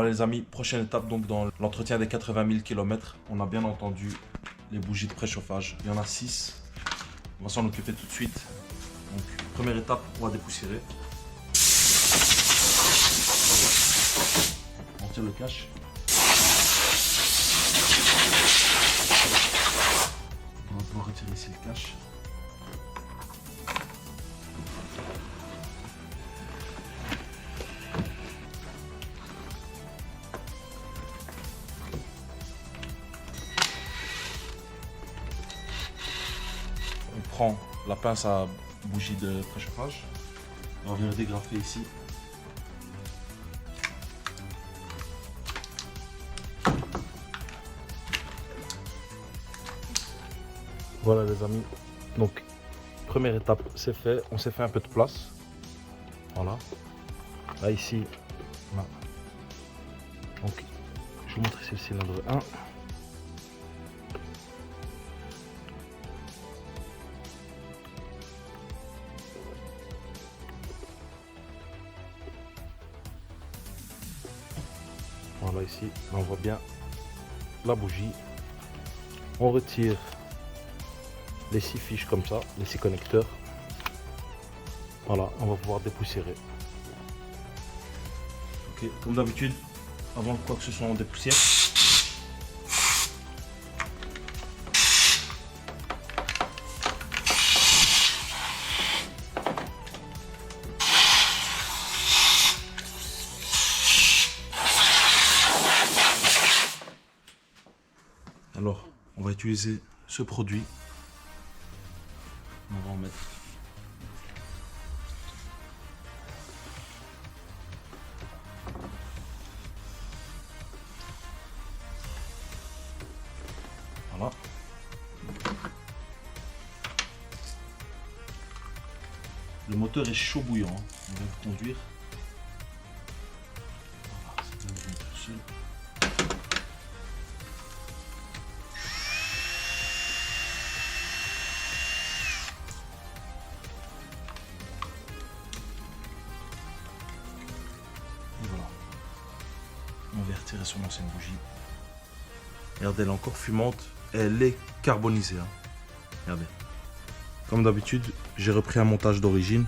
Voilà les amis, prochaine étape donc dans l'entretien des 80 000 km. On a bien entendu les bougies de préchauffage. Il y en a 6. On va s'en occuper tout de suite. Donc première étape, on va dépoussiérer. On retire le cache. On va pouvoir retirer ici le cache. On prend la pince à bougie de préchauffage. On va venir dégrafer ici. Voilà les amis, donc première étape c'est fait, on s'est fait un peu de place. Voilà, là ici, là. Donc je vous montre ici le cylindre 1. Voilà ici, là on voit bien la bougie. On retire les 6 fiches comme ça, les 6 connecteurs. Voilà, on va pouvoir dépoussiérer. Ok, comme d'habitude, avant quoi que ce soit on dépoussière. Alors, on va utiliser ce produit. On va en mettre. Voilà. Le moteur est chaud bouillant, hein. On va le conduire. Voilà, c'est bien tout seul. Et voilà. On va retirer son ancienne bougie. Regardez, elle est encore fumante. Elle est carbonisée, hein. Regardez. Comme d'habitude, j'ai repris un montage d'origine.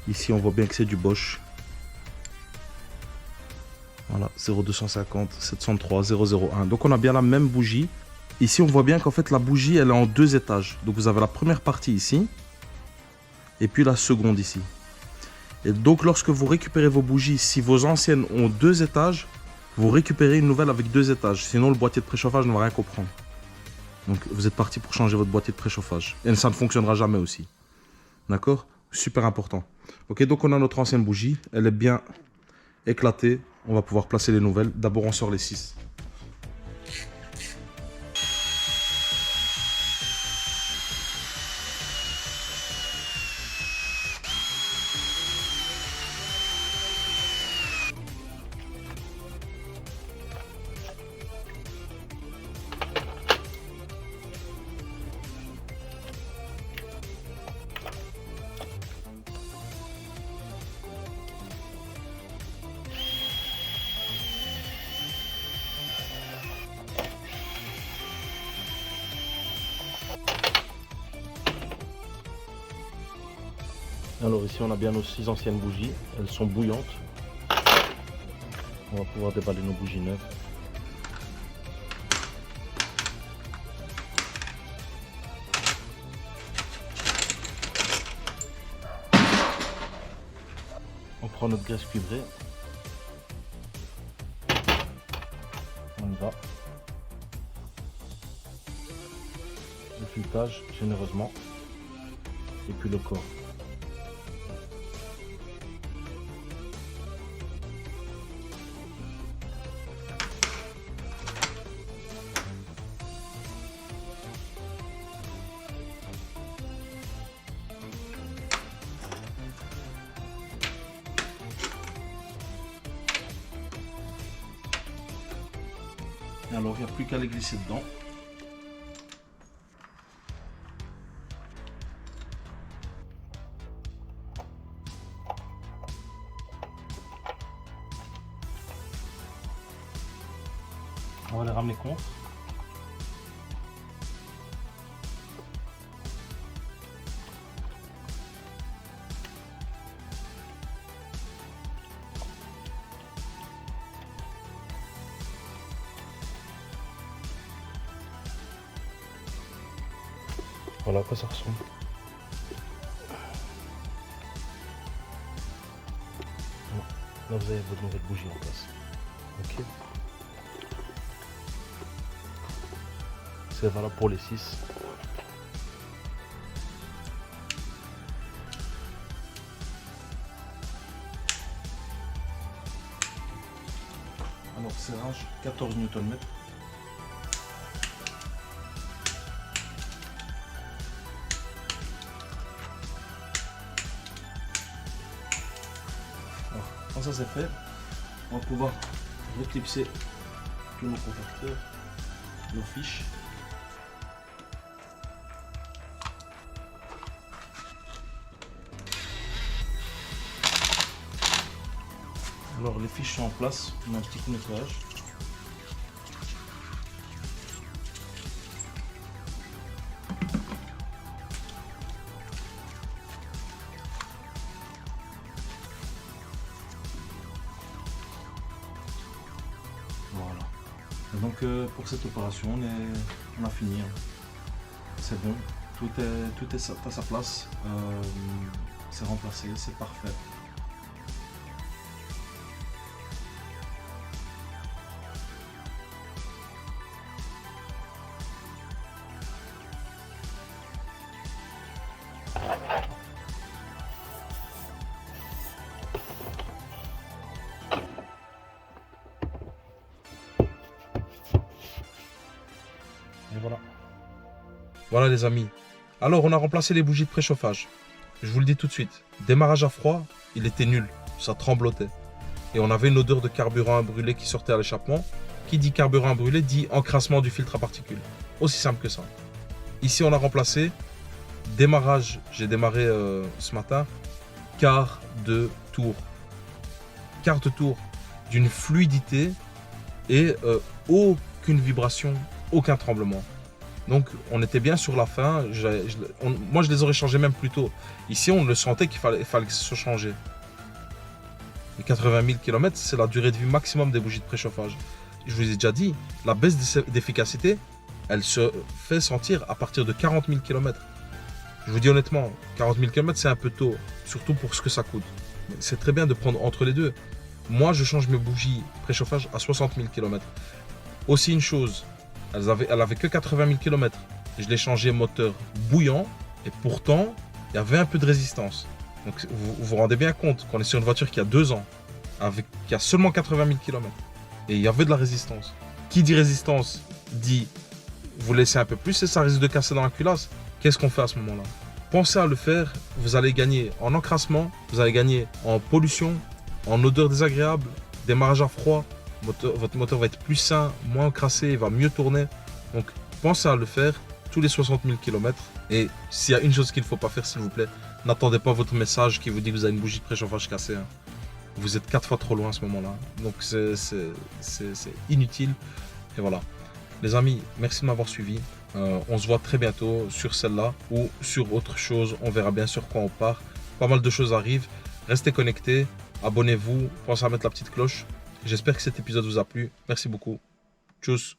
Ici, on voit bien que c'est du Bosch. Voilà, 0250 703 001. Donc, on a bien la même bougie. Ici, on voit bien qu'en fait, la bougie, elle est en 2 étages. Donc, vous avez la première partie ici. Et puis la seconde ici. Et donc, lorsque vous récupérez vos bougies, si vos anciennes ont 2 étages, vous récupérez une nouvelle avec 2 étages. Sinon, le boîtier de préchauffage ne va rien comprendre. Donc, vous êtes parti pour changer votre boîtier de préchauffage. Et ça ne fonctionnera jamais aussi. D'accord? Super important. Ok, donc on a notre ancienne bougie. Elle est bien éclatée. On va pouvoir placer les nouvelles. D'abord, on sort les 6. Alors ici, on a bien nos 6 anciennes bougies. Elles sont bouillantes. On va pouvoir déballer nos bougies neuves. On prend notre graisse cuivrée. On y va. Le filetage généreusement. Et puis le corps. Et alors, il n'y a plus qu'à les glisser dedans. On va les ramener contre. Voilà à quoi ça ressemble. Là vous avez votre nouvelle bougie en place. Ok. C'est valable pour les 6. Alors serrage 14 Nm. Quand ça c'est fait, on va pouvoir reclipser tous nos contacteurs, nos fiches. Alors les fiches sont en place, on a un petit coup de nettoyage. Voilà. Et donc pour cette opération, on a fini. C'est bon, tout est à sa place. C'est remplacé, c'est parfait. Et voilà. Voilà les amis. Alors on a remplacé les bougies de préchauffage. Je vous le dis tout de suite. Démarrage à froid, il était nul. Ça tremblotait. Et on avait une odeur de carburant à brûler qui sortait à l'échappement. Qui dit carburant à brûler dit encrassement du filtre à particules. Aussi simple que ça. Ici on a remplacé. Démarrage, j'ai démarré ce matin. Quart de tour. Quart de tour d'une fluidité et aucune vibration, aucun tremblement. Donc on était bien sur la fin. Moi je les aurais changés même plus tôt. Ici on le sentait qu'il fallait se changer. Les 80 000 km, c'est la durée de vie maximum des bougies de préchauffage. Je vous ai déjà dit, la baisse d'efficacité, elle se fait sentir à partir de 40 000 km. Je vous dis honnêtement, 40 000 km c'est un peu tôt, surtout pour ce que ça coûte. C'est très bien de prendre entre les deux. Moi je change mes bougies préchauffage à 60 000 km. Aussi une chose, elle avait que 80 000 km. Je l'ai changé moteur bouillant et pourtant il y avait un peu de résistance. Donc vous vous rendez bien compte qu'on est sur une voiture qui a 2 ans, qui a seulement 80 000 km. Et il y avait de la résistance. Qui dit résistance dit vous laissez un peu plus et ça risque de casser dans la culasse. Qu'est-ce qu'on fait à ce moment-là? Pensez à le faire, vous allez gagner en encrassement, vous allez gagner en pollution, en odeur désagréable, démarrage à froid, votre moteur va être plus sain, moins encrassé, il va mieux tourner. Donc pensez à le faire tous les 60 000 km. Et s'il y a une chose qu'il ne faut pas faire, s'il vous plaît, n'attendez pas votre message qui vous dit que vous avez une bougie de préchauffage cassée. Hein. Vous êtes 4 fois trop loin à ce moment-là. Donc c'est inutile. Et voilà. Les amis, merci de m'avoir suivi. On se voit très bientôt sur celle-là ou sur autre chose. On verra bien sur quoi on part. Pas mal de choses arrivent. Restez connectés. Abonnez-vous. Pensez à mettre la petite cloche. J'espère que cet épisode vous a plu. Merci beaucoup. Tchuss.